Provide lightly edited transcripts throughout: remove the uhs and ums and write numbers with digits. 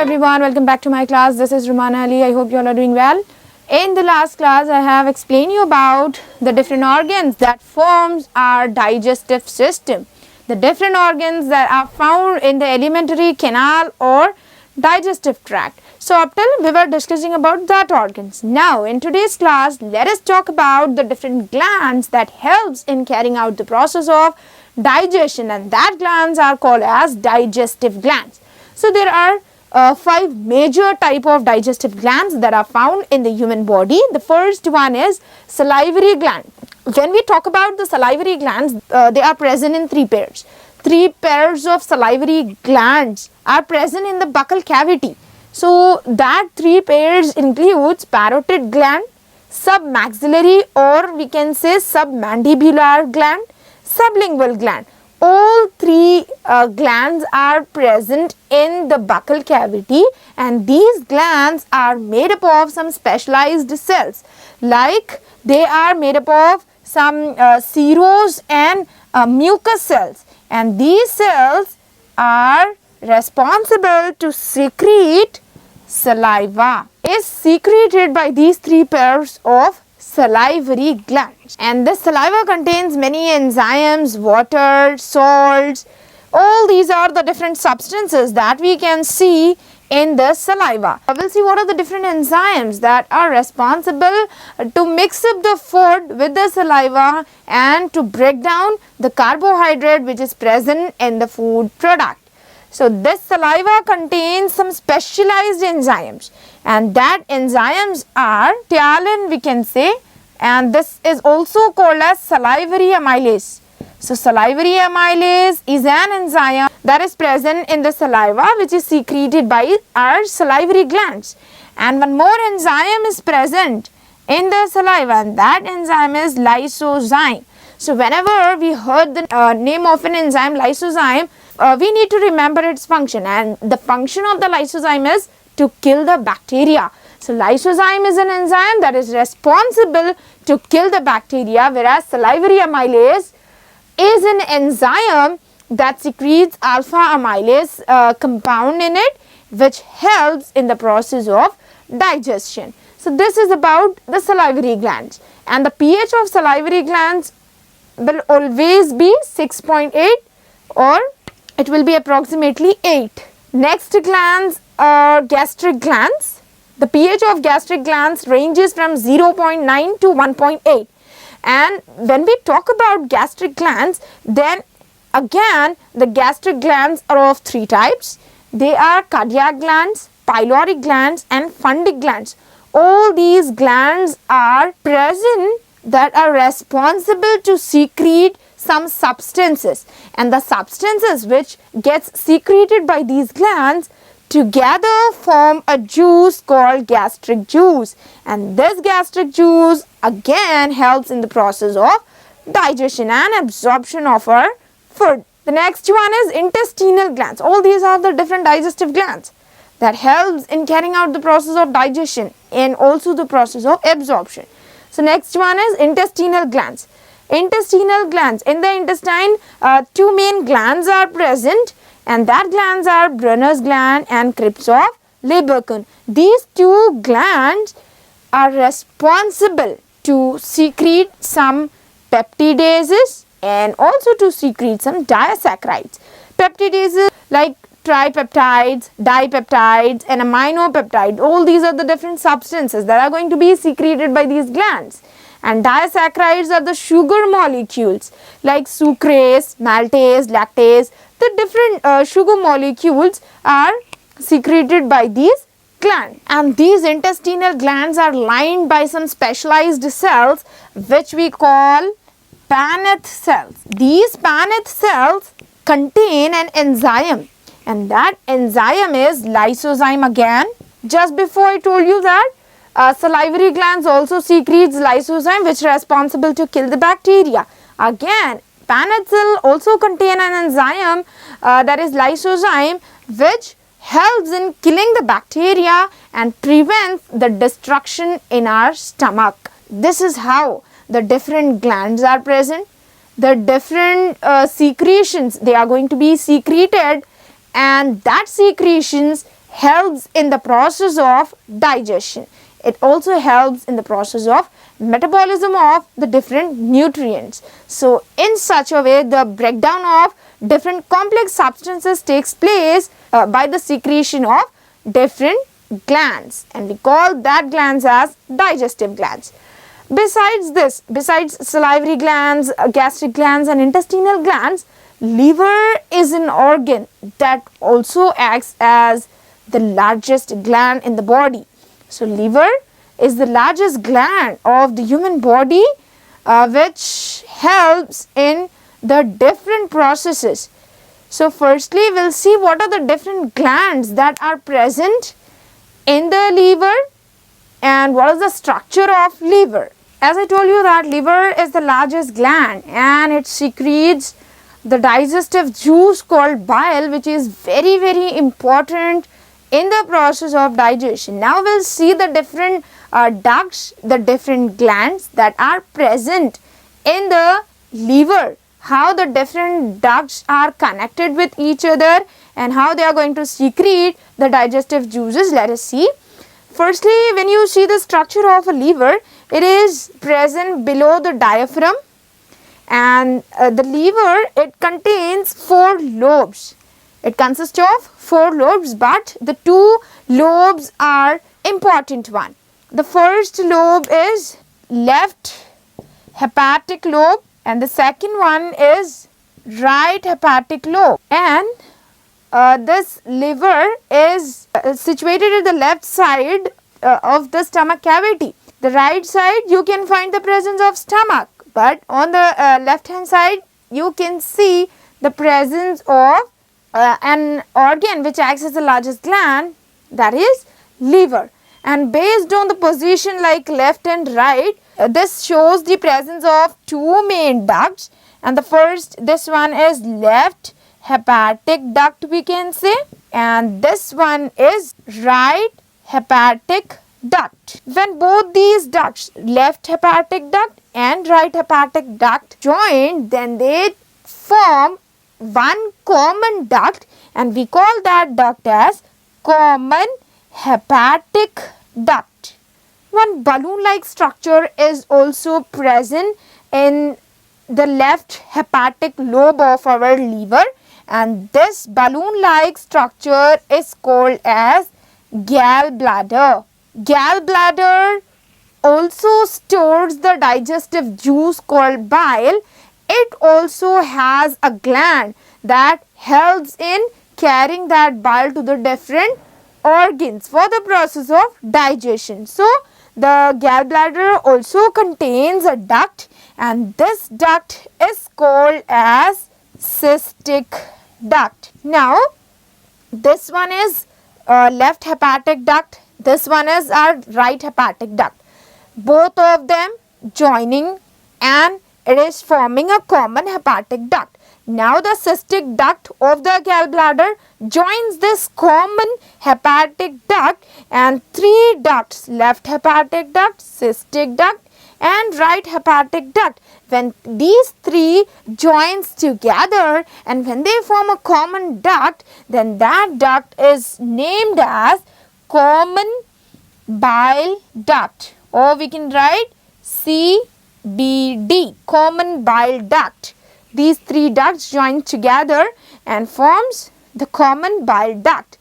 everyone, welcome back to my class. This is Rumana Ali. I hope you all are doing well. In the last class, I have explained you about the different organs that forms our digestive system. The different organs that are found in the alimentary canal or digestive tract. So up till we were discussing about that organs. Now in today's class, let us talk about the different glands that helps in carrying out the process of digestion, and that glands are called as digestive glands. So there are 5 major type of digestive glands that are found in the human body. The first one is salivary gland. When we talk about the salivary glands, they are present in 3 pairs. 3 pairs of salivary glands are present in the buccal cavity. So that 3 pairs includes parotid gland, submaxillary, or we can say submandibular gland, sublingual gland. All 3 glands are present in the buccal cavity, and these glands are made up of some specialized cells, like they are made up of some serous and mucus cells, and these cells are responsible to secrete saliva. Is secreted by these 3 pairs of salivary glands, and this saliva contains many enzymes, water, salts. All these are the different substances that we can see in the saliva. We'll see what are the different enzymes that are responsible to mix up the food with the saliva and to break down the carbohydrate which is present in the food product. So this saliva contains some specialized enzymes, and that enzymes are ptyalin, we can say, and this is also called as salivary amylase. So salivary amylase is an enzyme that is present in the saliva which is secreted by our salivary glands, and one more enzyme is present in the saliva, and that enzyme is lysozyme. So whenever we heard the name of an enzyme, lysozyme, we need to remember its function, and the function of the lysozyme is to kill the bacteria. So lysozyme is an enzyme that is responsible to kill the bacteria, whereas salivary amylase is an enzyme that secretes alpha amylase compound in it, which helps in the process of digestion. So this is about the salivary glands, and the pH of salivary glands will always be 6.8, or it will be approximately 8. Next glands are gastric glands. The pH of gastric glands ranges from 0.9 to 1.8. And when we talk about gastric glands, then again the gastric glands are of 3 types. They are cardiac glands, pyloric glands, and fundic glands. All these glands are present that are responsible to secrete some substances, and the substances which gets secreted by these glands together form a juice called gastric juice, and this gastric juice again helps in the process of digestion and absorption of our food. The next one is intestinal glands. All these are the different digestive glands that helps in carrying out the process of digestion and also the process of absorption. So next one is intestinal glands. Intestinal glands, in the intestine 2 main glands are present, and that glands are Brunner's gland and Krebs of Leberkuhn. These 2 glands are responsible to secrete some peptidases and also to secrete some disaccharides. Peptidases like tripeptides, dipeptides, and aminopeptides. All these are the different substances that are going to be secreted by these glands. And disaccharides are the sugar molecules like sucrase, maltase, lactase. The different sugar molecules are secreted by these glands. And these intestinal glands are lined by some specialized cells which we call Paneth cells. These Paneth cells contain an enzyme, and that enzyme is lysozyme again. Just before I told you that salivary glands also secretes lysozyme, which is responsible to kill the bacteria. Again, Paneth cell also contain an enzyme that is lysozyme, which helps in killing the bacteria and prevents the destruction in our stomach. This is how the different glands are present. The different secretions, they are going to be secreted, and that secretions helps in the process of digestion. It also helps in the process of metabolism of the different nutrients. So in such a way, the breakdown of different complex substances takes place by the secretion of different glands, and we call that glands as digestive glands. Besides this, besides salivary glands, gastric glands and intestinal glands, liver is an organ that also acts as the largest gland in the body. So liver is the largest gland of the human body, which helps in the different processes. So firstly, we'll see what are the different glands that are present in the liver and what is the structure of liver. As I told you that liver is the largest gland and it secretes the digestive juice called bile, which is very, very important in the process of digestion. Now we'll see the different ducts, the different glands that are present in the liver, how the different ducts are connected with each other and how they are going to secrete the digestive juices. Let us see. Firstly, when you see the structure of a liver, it is present below the diaphragm, and the liver, it contains 4 lobes. It consists of 4 lobes, but the 2 lobes are important one. The first lobe is left hepatic lobe and the second one is right hepatic lobe, and this liver is situated at the left side of the stomach cavity. The right side you can find the presence of stomach, but on the left hand side you can see the presence of an organ which acts as the largest gland, that is liver. And based on the position like left and right, this shows the presence of 2 main ducts, and the first, this one is left hepatic duct we can say, and this one is right hepatic duct. When both these ducts, left hepatic duct and right hepatic duct, join, then they form one common duct, and we call that duct as common hepatic duct. One balloon-like structure is also present in the left hepatic lobe of our liver, and this balloon-like structure is called as gallbladder. Gallbladder also stores the digestive juice called bile. It also has a gland that helps in carrying that bile to the different organs for the process of digestion. So the gallbladder also contains a duct, and this duct is called as cystic duct. Now this one is left hepatic duct, this one is our right hepatic duct. Both of them joining and it is forming a common hepatic duct. Now the cystic duct of the gallbladder joins this common hepatic duct, and 3 ducts, left hepatic duct, cystic duct and right hepatic duct. When these 3 joins together and when they form a common duct, then that duct is named as common bile duct, or we can write CBD, common bile duct. These 3 ducts join together and forms the common bile duct.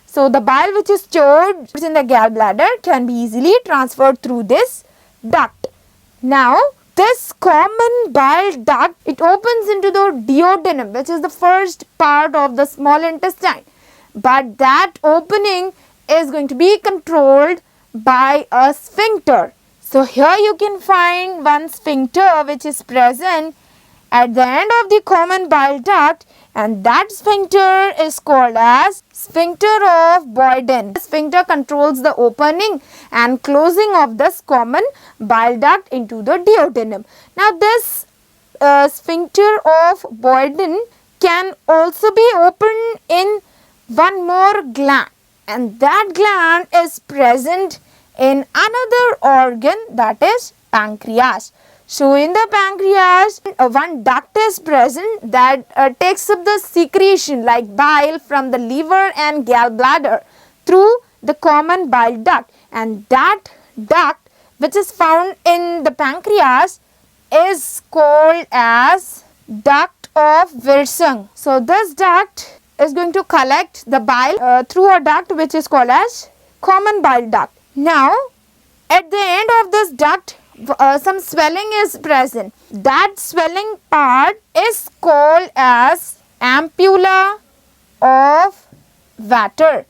So the bile which is stored in the gallbladder can be easily transferred through this duct. Now this common bile duct, it opens into the duodenum, which is the first part of the small intestine, but that opening is going to be controlled by a sphincter. So here you can find one sphincter which is present at the end of the common bile duct, and that sphincter is called as sphincter of Boyden. The sphincter controls the opening and closing of this common bile duct into the duodenum. Now this sphincter of Boyden can also be opened in one more gland, and that gland is present in another organ, that is pancreas. So in the pancreas, one duct is present that takes up the secretion like bile from the liver and gallbladder through the common bile duct, and that duct which is found in the pancreas is called as duct of Wirsung. So this duct is going to collect the bile through a duct which is called as common bile duct. Now at the end of this duct some swelling is present. That swelling part is called as ampulla of Vater,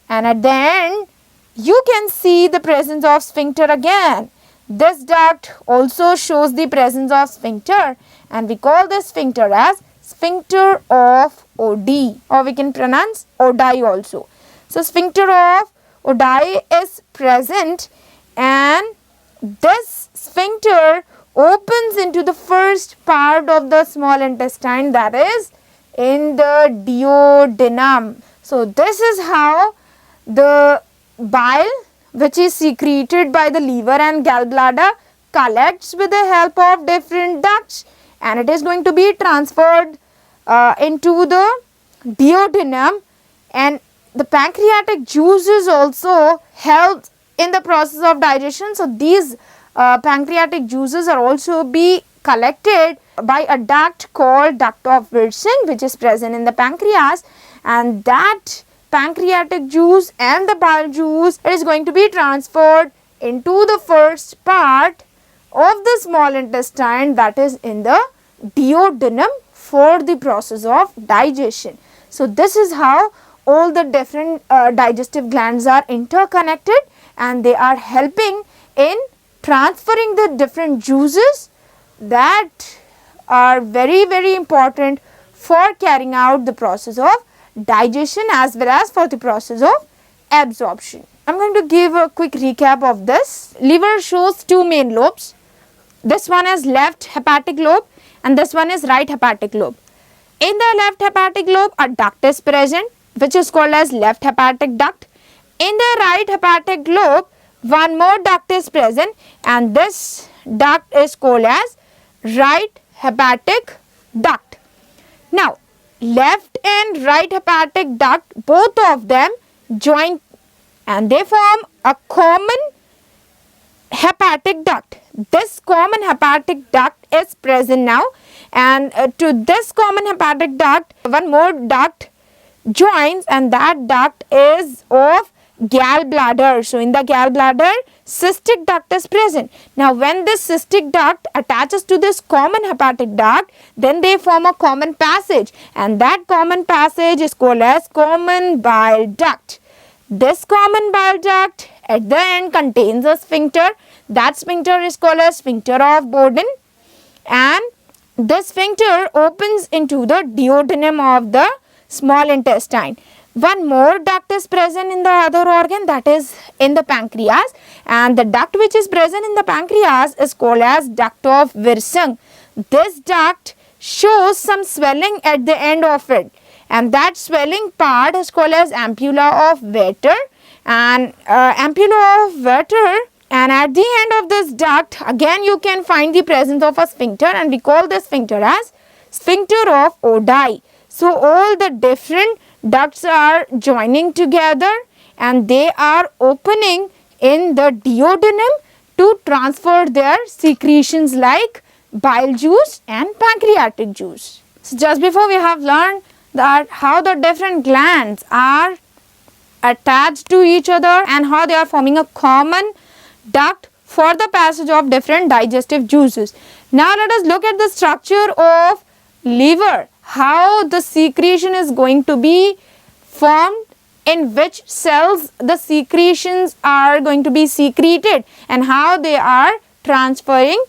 and at the end you can see the presence of sphincter again. This duct also shows the presence of sphincter, and we call this sphincter as sphincter of Oddi, or we can pronounce Oddi also. So sphincter of Oddi is present, and this sphincter opens into the first part of the small intestine, that is in the duodenum. So this is how the bile which is secreted by the liver and gallbladder collects with the help of different ducts, and it is going to be transferred into the duodenum, and the pancreatic juices also help in the process of digestion. So these pancreatic juices are also be collected by a duct called duct of Wirsung, which is present in the pancreas, and that pancreatic juice and the bile juice is going to be transferred into the first part of the small intestine, that is in the duodenum, for the process of digestion. So this is how all the different digestive glands are interconnected, and they are helping in transferring the different juices that are very important for carrying out the process of digestion as well as for the process of absorption. I am going to give a quick recap of this. Liver shows two main lobes. This one is left hepatic lobe and this one is right hepatic lobe. In the left hepatic lobe, a duct is present which is called as left hepatic duct. In the right hepatic lobe, one more duct is present, and this duct is called as right hepatic duct. Now, left and right hepatic duct, both of them join and they form a common hepatic duct. This common hepatic duct is present now, and to this common hepatic duct, one more duct joins, and that duct is of gallbladder. So in the gallbladder, cystic duct is present. Now when this cystic duct attaches to this common hepatic duct, then they form a common passage, and that common passage is called as common bile duct. This common bile duct at the end contains a sphincter. That sphincter is called as sphincter of Boden, and this sphincter opens into the duodenum of the small intestine. One more duct is present in the other organ, that is in the pancreas, and the duct which is present in the pancreas is called as duct of Wirsung. This duct shows some swelling at the end of it, and that swelling part is called as ampulla of Vater, and ampulla of Vater, and at the end of this duct again you can find the presence of a sphincter, and we call this sphincter as sphincter of Oddi. So all the different ducts are joining together and they are opening in the duodenum to transfer their secretions like bile juice and pancreatic juice. So just before we have learned that how the different glands are attached to each other and how they are forming a common duct for the passage of different digestive juices. Now let us look at the structure of liver, how the secretion is going to be formed, in which cells the secretions are going to be secreted, and how they are transferring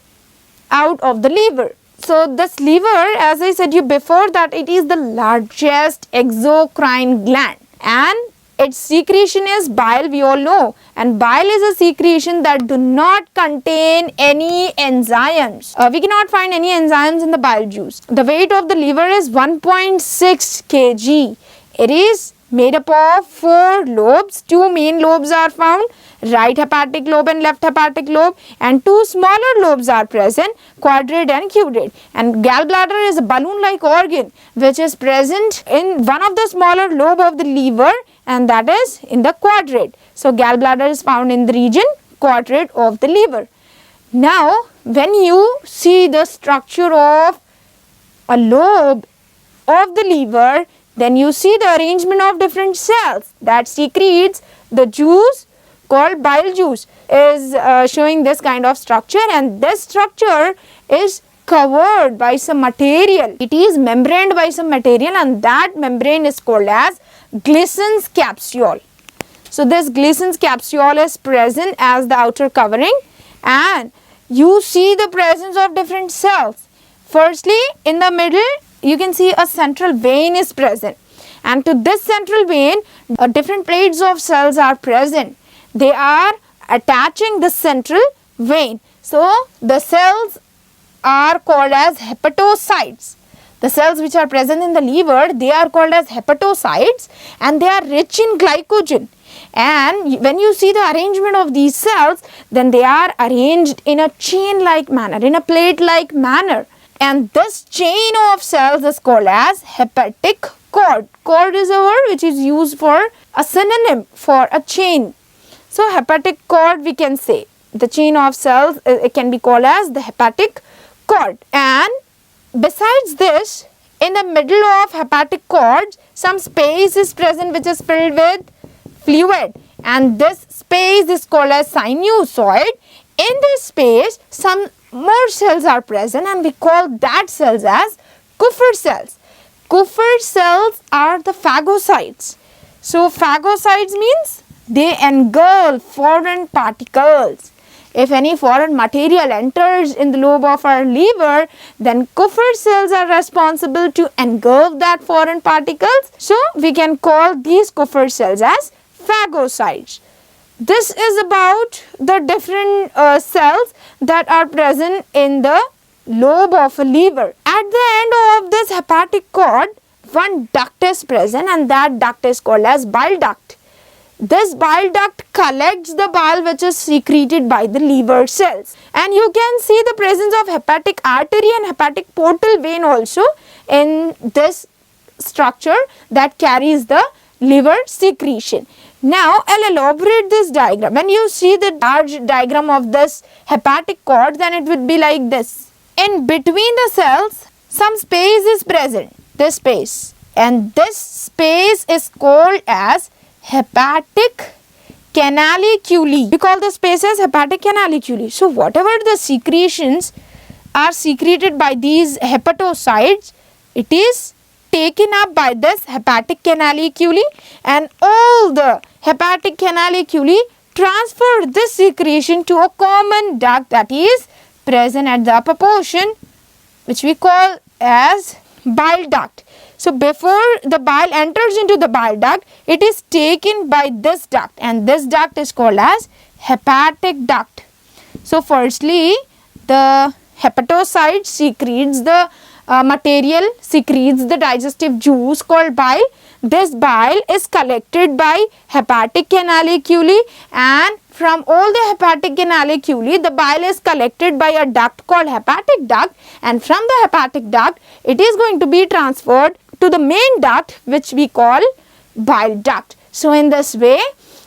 out of the liver. So this liver, as I said you before, that it is the largest exocrine gland, and its secretion is bile, we all know, and bile is a secretion that do not contain any enzymes. We cannot find any enzymes in the bile juice. The weight of the liver is 1.6 kg. It is made up of 4 lobes. 2 main lobes are found, right hepatic lobe and left hepatic lobe, and 2 smaller lobes are present, quadrate and cubital. And gallbladder is a balloon-like organ which is present in one of the smaller lobe of the liver, and that is in the quadrate. So gallbladder is found in the region quadrate of the liver. Now when you see the structure of a lobe of the liver, then you see the arrangement of different cells that secretes the juice called bile juice is showing this kind of structure, and this structure is covered by some material. It is membraned by some material, and that membrane is called as Glissen's capsule. So this Glissen's capsule is present as the outer covering, and you see the presence of different cells. Firstly, in the middle you can see a central vein is present, and to this central vein different plates of cells are present. They are attaching the central vein. So the cells are called as hepatocytes. The cells which are present in the liver, they are called as hepatocytes, and they are rich in glycogen. And when you see the arrangement of these cells, then they are arranged in a chain-like manner, in a plate-like manner. And this chain of cells is called as hepatic cord. Cord is a word which is used for a synonym for a chain. So hepatic cord, we can say. The chain of cells it can be called as the hepatic cord. And besides this, in the middle of hepatic cord, some space is present which is filled with fluid, and this space is called as sinusoid. In this space, some more cells are present, and we call that cells as Kupffer cells. Kupffer cells are the phagocytes. So phagocytes means they engulf foreign particles. If any foreign material enters in the lobe of our liver, then Kupffer cells are responsible to engulf that foreign particles. So we can call these Kupffer cells as phagocytes. This is about the different cells that are present in the lobe of a liver. At the end of this hepatic cord, one duct is present, and that duct is called as bile duct. This bile duct collects the bile which is secreted by the liver cells. And you can see the presence of hepatic artery and hepatic portal vein also in this structure that carries the liver secretion. Now I'll elaborate this diagram. When you see the large diagram of this hepatic cord, then it would be like this. In between the cells, some space is present, this space, and this space is called as hepatic canaliculi. We call the space as hepatic canaliculi. So whatever the secretions are secreted by these hepatocytes, it is taken up by this hepatic canaliculi, and all the hepatic canaliculi transfer this secretion to a common duct that is present at the upper portion, which we call as bile duct. So before the bile enters into the bile duct, it is taken by this duct, and this duct is called as hepatic duct. So firstly, the hepatocyte secretes the material, secretes the digestive juice called bile. This bile is collected by hepatic canaliculi, and from all the hepatic canaliculi, the bile is collected by a duct called hepatic duct, and from the hepatic duct, it is going to be transferred to the main duct which we call bile duct. So in this way,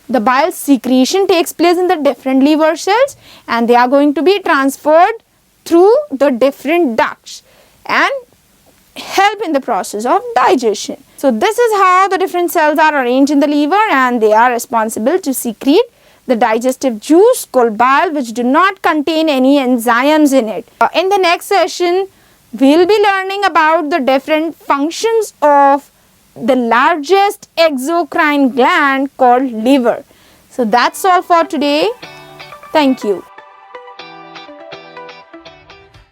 the bile secretion takes place in the different liver cells, and they are going to be transferred through the different ducts and help in the process of digestion. So this is how the different cells are arranged in the liver, and they are responsible to secrete the digestive juice called bile, which do not contain any enzymes in it. In the next session, we will be learning about the different functions of the largest exocrine gland called liver. So that's all for today. Thank you.